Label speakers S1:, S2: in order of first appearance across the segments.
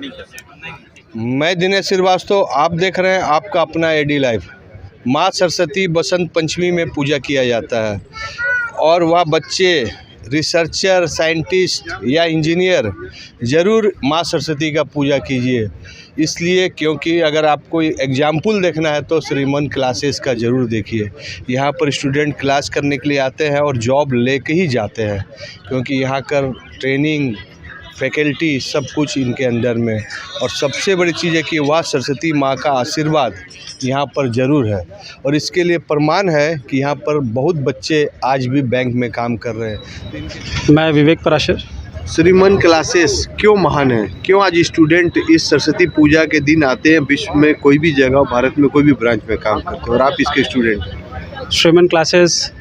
S1: नहीं कर सकते।
S2: मैं दिनेश श्रीवास्तव, आप देख रहे हैं आपका अपना एडी लाइफ। माँ सरस्वती बसंत पंचमी में पूजा किया जाता है और वह बच्चे रिसर्चर, साइंटिस्ट या इंजीनियर ज़रूर माँ सरस्वती का पूजा कीजिए। इसलिए क्योंकि अगर आपको एग्जाम्पल देखना है तो श्रीमन क्लासेस का ज़रूर देखिए। यहाँ पर स्टूडेंट क्लास करने के लिए आते हैं और जॉब लेके ही जाते हैं, क्योंकि यहाँ का ट्रेनिंग, फैकल्टी सब कुछ इनके अंदर में। और सबसे बड़ी चीज़ है कि वह सरस्वती माँ का आशीर्वाद यहाँ पर ज़रूर है, और इसके लिए प्रमाण है कि यहाँ पर बहुत बच्चे आज भी बैंक में काम कर रहे हैं।
S3: मैं विवेक पराशर।
S2: श्रीमन क्लासेस क्यों महान है, क्यों आज स्टूडेंट इस सरस्वती पूजा के दिन आते हैं, विश्व में कोई भी जगह, भारत में कोई भी ब्रांच में काम करते हैं, और आप इसके स्टूडेंट हैं।
S3: श्रीमन क्लासेस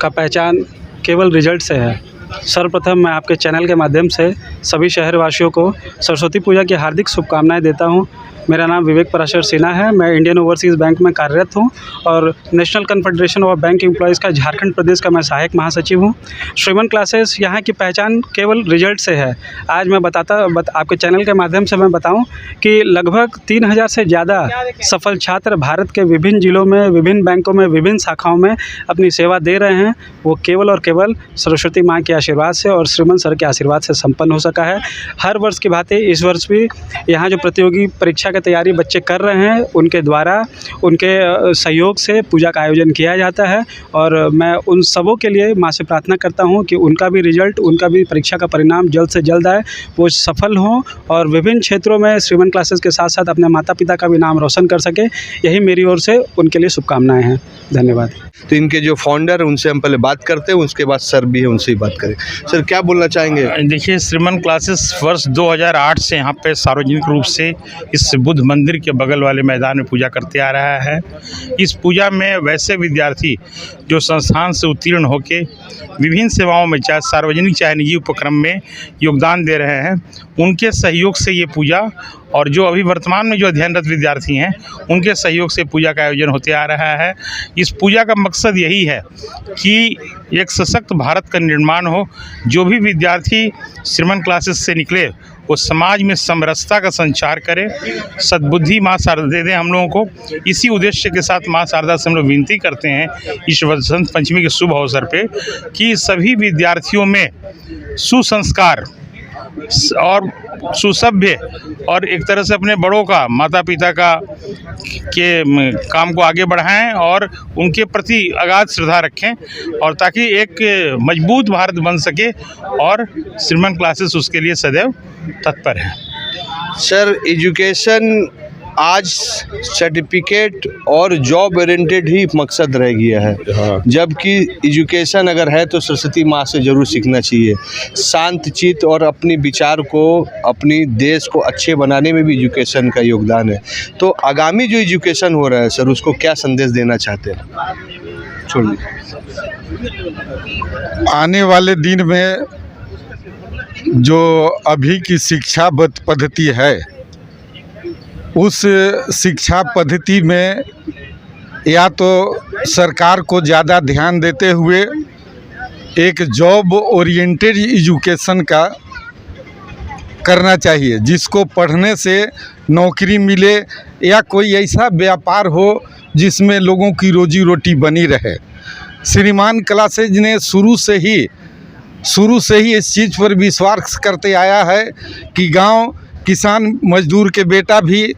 S3: का पहचान केवल रिजल्ट से है। सर्वप्रथम मैं आपके चैनल के माध्यम से सभी शहरवासियों को सरस्वती पूजा की हार्दिक शुभकामनाएं देता हूं। मेरा नाम विवेक पराशर सिन्हा है। मैं इंडियन ओवरसीज़ बैंक में कार्यरत हूं और national confederation of bank employees का झारखंड प्रदेश का मैं सहायक महासचिव हूं। श्रीमन क्लासेस यहाँ की पहचान केवल रिजल्ट से है। आज मैं आपके चैनल के माध्यम से मैं बताऊं कि लगभग 3000 से ज़्यादा सफल छात्र भारत के विभिन्न जिलों में, विभिन्न बैंकों में, विभिन्न शाखाओं में अपनी सेवा दे रहे हैं। वो केवल और केवल सरस्वती माँ के आशीर्वाद से और श्रीमन सर के आशीर्वाद से संपन्न हो सका है। हर वर्ष की भांति इस वर्ष भी यहाँ जो प्रतियोगी परीक्षा तैयारी बच्चे कर रहे हैं, उनके द्वारा, उनके सहयोग से पूजा का आयोजन किया जाता है। और मैं उन सबों के लिए माँ से प्रार्थना करता हूं कि उनका भी रिजल्ट, उनका भी परीक्षा का परिणाम जल्द से जल्द आए, वो सफल हों और विभिन्न क्षेत्रों में श्रीमन क्लासेस के साथ साथ अपने माता पिता का भी नाम रोशन कर सके। यही मेरी ओर से उनके लिए शुभकामनाएँ हैं। धन्यवाद।
S2: तो इनके जो फाउंडर, उनसे हम पहले बात करते हैं, उसके बाद सर भी है, उनसे ही बात करें। सर क्या बोलना चाहेंगे?
S1: देखिए, श्रीमन क्लासेस वर्ष 2008 से यहाँ पे सार्वजनिक रूप से इस बुद्ध मंदिर के बगल वाले मैदान में पूजा करते आ रहा है। इस पूजा में वैसे विद्यार्थी जो संस्थान से उत्तीर्ण होकर विभिन्न सेवाओं में, चाहे सार्वजनिक चाहे निजी उपक्रम में योगदान दे रहे हैं, उनके सहयोग से ये पूजा, और जो अभी वर्तमान में जो अध्ययनरत विद्यार्थी हैं उनके सहयोग से पूजा का आयोजन होते आ रहा है। इस पूजा का मकसद यही है कि एक सशक्त भारत का निर्माण हो। जो भी विद्यार्थी श्रीमन क्लासेस से निकले वो समाज में समरसता का संचार करे, सद्बुद्धि माँ शारदा दे दें हम लोगों को। इसी उद्देश्य के साथ माँ शारदा से हम लोग विनती करते हैं इस बसंत पंचमी के शुभ अवसर पे कि सभी विद्यार्थियों में सुसंस्कार और सुसभ्य और एक तरह से अपने बड़ों का, माता पिता का के काम को आगे बढ़ाएं और उनके प्रति अगाध श्रद्धा रखें, और ताकि एक मजबूत भारत बन सके, और श्रीमन क्लासेस उसके लिए सदैव तत्पर है।
S2: सर, एजुकेशन आज सर्टिफिकेट और जॉब ओरिएंटेड ही मकसद रह गया है। हाँ। जबकि एजुकेशन अगर है तो सरस्वती माँ से ज़रूर सीखना चाहिए। शांत चित्त और अपनी विचार को, अपनी देश को अच्छे बनाने में भी एजुकेशन का योगदान है। तो आगामी जो एजुकेशन हो रहा है सर, उसको क्या संदेश देना चाहते हैं? छोड़िए।
S4: आने वाले दिन में जो अभी की शिक्षा पद्धति है, उस शिक्षा पद्धति में या तो सरकार को ज़्यादा ध्यान देते हुए एक जॉब ओरिएंटेड एजुकेशन का करना चाहिए, जिसको पढ़ने से नौकरी मिले या कोई ऐसा व्यापार हो जिसमें लोगों की रोजी रोटी बनी रहे। श्रीमान क्लासेज ने शुरू से ही इस चीज़ पर विश्वास करते आया है कि गांव किसान मजदूर के बेटा भी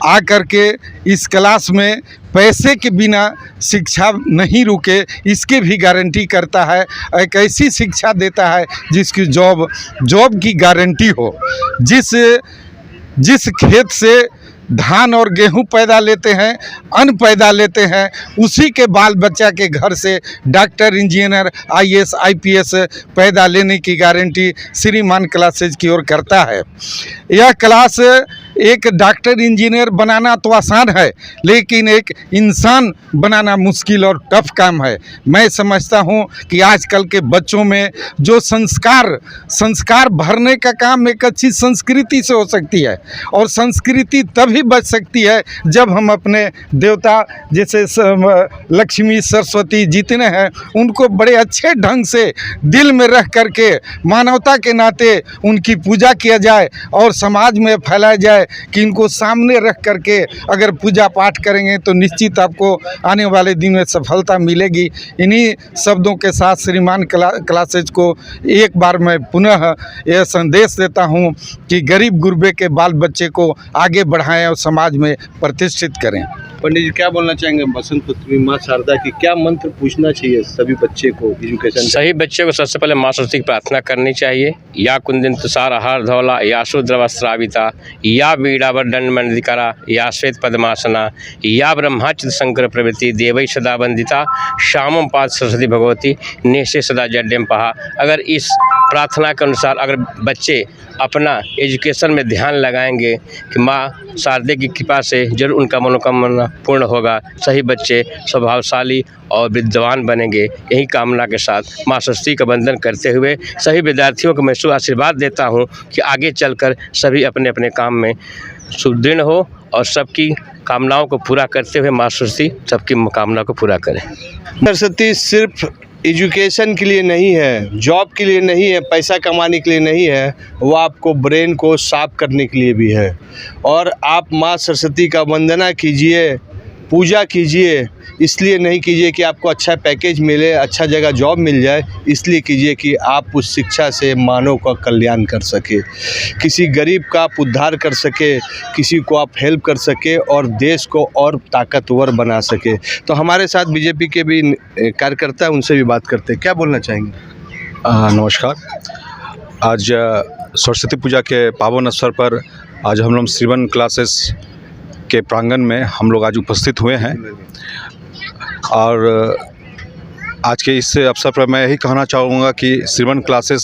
S4: आ कर के इस क्लास में पैसे के बिना शिक्षा नहीं रुके, इसके भी गारंटी करता है। एक ऐसी शिक्षा देता है जिसकी जॉब की गारंटी हो। जिस खेत से धान और गेहूं पैदा लेते हैं, अन्न पैदा लेते हैं, उसी के बाल बच्चा के घर से डॉक्टर, इंजीनियर, आईएएस, आईपीएस पैदा लेने की गारंटी श्रीमान क्लासेज की ओर करता है। यह क्लास एक डॉक्टर इंजीनियर बनाना तो आसान है, लेकिन एक इंसान बनाना मुश्किल और टफ काम है। मैं समझता हूँ कि आजकल के बच्चों में जो संस्कार भरने का काम एक अच्छी संस्कृति से हो सकती है, और संस्कृति तभी बच सकती है जब हम अपने देवता जैसे लक्ष्मी सरस्वती जितने हैं उनको बड़े अच्छे ढंग से दिल में रख करके मानवता के नाते उनकी पूजा किया जाए और समाज में फैलाया जाए कि इनको सामने रख करके अगर पूजा पाठ करेंगे तो निश्चित आपको आने वाले दिन में सफलता मिलेगी। इन्हीं शब्दों के साथ श्रीमान क्लासेज को एक बार मैं पुनः यह संदेश देता हूं कि गरीब गुरबे के बाल बच्चे को आगे बढ़ाएं और समाज में प्रतिष्ठित करें।
S2: पंडित जी क्या बोलना चाहेंगे बसंत पंचमी माँ शारदा की क्या मंत्र पूछना चाहिए सभी बच्चे को एजुकेशन?
S5: सही बच्चे को सबसे पहले माँ सरस्वती की प्रार्थना करनी चाहिए। या कुंदिन तुषार हार धौला या शुद्र वस्त्राविता या वीणावर दंड मंडिकरा या श्वेत पद्मासना या ब्रह्माच्युत शंकर प्रवृत्ति देवै सदा वंदिता श्यामम पाद सरस्वती भगवती नेशे सदा जड्यम पहा। अगर इस प्रार्थना के अनुसार अगर बच्चे अपना एजुकेशन में ध्यान लगाएंगे कि माँ शारदे की कृपा से जरूर उनका मनोकामना पूर्ण होगा, सही बच्चे स्वभावशाली और विद्वान बनेंगे। यही कामना के साथ माँ सरस्वती का वंदन करते हुए सभी विद्यार्थियों को मैं शुभ आशीर्वाद देता हूँ कि आगे चलकर सभी अपने अपने काम में सुदृढ़ हो और सबकी कामनाओं को पूरा करते हुए माँ सरस्वती सबकी कामना को पूरा करें।
S2: सरस्वती सिर्फ एजुकेशन के लिए नहीं है, जॉब के लिए नहीं है, पैसा कमाने के लिए नहीं है, वो आपको ब्रेन को साफ करने के लिए भी है। और आप माँ सरस्वती का वंदना कीजिए, पूजा कीजिए, इसलिए नहीं कीजिए कि आपको अच्छा पैकेज मिले, अच्छा जगह जॉब मिल जाए, इसलिए कीजिए कि आप उस शिक्षा से मानव का कल्याण कर सके, किसी गरीब का आप उद्धार कर सके, किसी को आप हेल्प कर सके और देश को और ताकतवर बना सके। तो हमारे साथ बीजेपी के भी कार्यकर्ता हैं, उनसे भी बात करते हैं। क्या बोलना चाहेंगे?
S6: नमस्कार। आज सरस्वती पूजा के पावन अवसर पर आज हम लोग श्रीवन क्लासेस के प्रांगण में हम लोग आज उपस्थित हुए हैं, और आज के इस अवसर पर मैं यही कहना चाहूँगा कि श्रीवन क्लासेस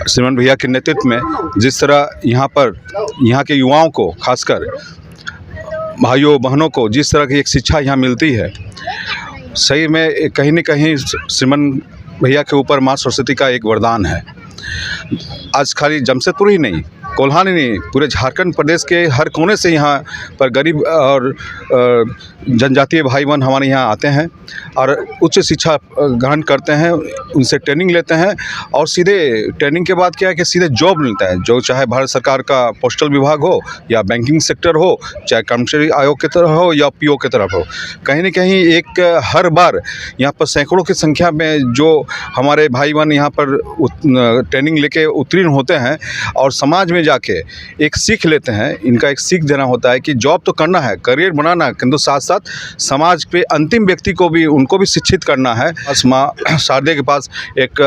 S6: श्रीमान भैया के नेतृत्व में जिस तरह यहाँ के युवाओं को, खासकर भाइयों बहनों को जिस तरह की एक शिक्षा यहाँ मिलती है, सही में कहीं न कहीं श्रीमान भैया के ऊपर माँ सरस्वती का एक वरदान है। आज खाली जमशेदपुर ही नहीं, कोल्हान ही नहीं, पूरे झारखंड प्रदेश के हर कोने से यहाँ पर गरीब और जनजातीय भाई बहन हमारे यहाँ आते हैं और उच्च शिक्षा ग्रहण करते हैं, उनसे ट्रेनिंग लेते हैं और सीधे ट्रेनिंग के बाद क्या है कि सीधे जॉब मिलता है, जो चाहे भारत सरकार का पोस्टल विभाग हो या बैंकिंग सेक्टर हो, चाहे कर्मचारी आयोग की तरफ हो या पीओ की तरफ हो। कहीं न कहीं एक हर बार यहाँ पर सैकड़ों की संख्या में जो हमारे भाई बहन यहाँ पर ट्रेनिंग लेके उत्तीर्ण होते हैं और समाज में जाके एक सीख लेते हैं। इनका एक सीख देना होता है कि जॉब तो करना है, करियर बनाना है, किंतु साथ साथ समाज पे अंतिम व्यक्ति को भी, उनको भी शिक्षित करना है। बस माँ शारदे के पास एक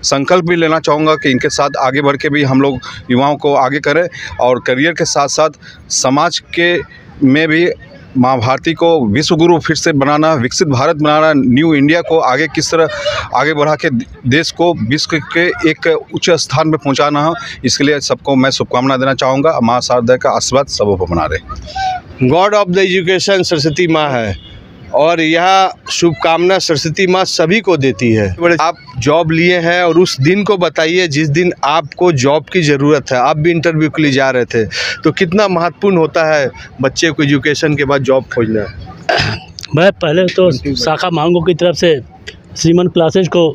S6: संकल्प भी लेना चाहूँगा कि इनके साथ आगे बढ़ के भी हम लोग युवाओं को आगे करें और करियर के साथ साथ समाज के में भी माँ भारती को विश्व गुरु फिर से बनाना, विकसित भारत बनाना, न्यू इंडिया को आगे किस तरह आगे बढ़ा के देश को विश्व के एक उच्च स्थान पे पहुंचाना है, इसके लिए सबको मैं शुभकामना देना चाहूँगा। माँ शारदा का आशीर्वाद सबों पर बना रहे।
S2: God of the education Saraswati माँ है और यह शुभकामना सरस्वती माँ सभी को देती है। आप जॉब लिए हैं और उस दिन को बताइए जिस दिन आपको जॉब की ज़रूरत है, आप भी इंटरव्यू के लिए जा रहे थे, तो कितना महत्वपूर्ण होता है बच्चे को एजुकेशन के बाद जॉब खोजना।
S7: मैं पहले तो शाखा मांगों की तरफ से श्रीमन क्लासेज को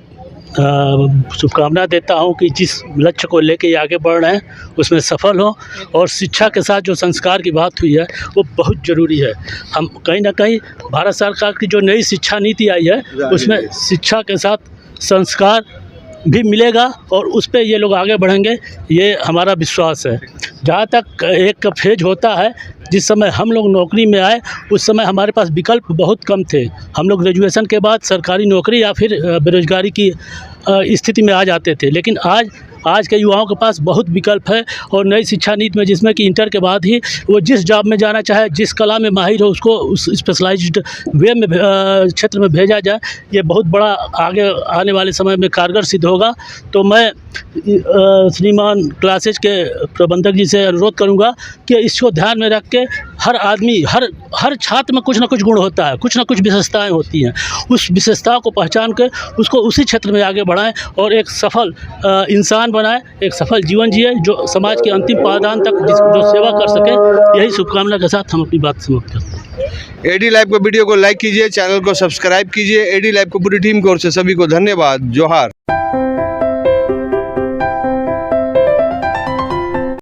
S7: शुभकामना देता हूं कि जिस लक्ष्य को लेके आगे बढ़ रहे हैं उसमें सफल हो, और शिक्षा के साथ जो संस्कार की बात हुई है वो बहुत ज़रूरी है। हम कहीं ना कहीं भारत सरकार की जो नई शिक्षा नीति आई है उसमें शिक्षा के साथ संस्कार भी मिलेगा और उस पर ये लोग आगे बढ़ेंगे, ये हमारा विश्वास है। जहाँ तक एक फेज होता है, जिस समय हम लोग नौकरी में आए उस समय हमारे पास विकल्प बहुत कम थे। हम लोग ग्रेजुएशन के बाद सरकारी नौकरी या फिर बेरोजगारी की स्थिति में आ जाते थे, लेकिन आज आज के युवाओं के पास बहुत विकल्प है और नई शिक्षा नीति में जिसमें कि इंटर के बाद ही वो जिस जॉब में जाना चाहे, जिस कला में माहिर हो, उसको उस स्पेशलाइज्ड वे में क्षेत्र में भेजा जाए, ये बहुत बड़ा आगे आने वाले समय में कारगर सिद्ध होगा। तो मैं श्रीमान क्लासेज के प्रबंधक जी से अनुरोध करूंगा कि इसको ध्यान में रख के हर आदमी, हर छात्र में कुछ ना कुछ गुण होता है, कुछ ना कुछ विशेषताएं होती हैं, उस विशेषताओं को पहचान कर उसको उसी क्षेत्र में आगे बढ़ाएं और एक सफल इंसान बनाएं, एक सफल जीवन जिए जो समाज के अंतिम पायदान तक जो सेवा कर सके। यही शुभकामना के साथ हम अपनी बात समाप्त करते हैं।
S2: एडी लाइव को वीडियो को लाइक कीजिए, चैनल को सब्सक्राइब कीजिए। एडी लाइव को पूरी टीम की ओर से सभी को धन्यवाद। जोहार।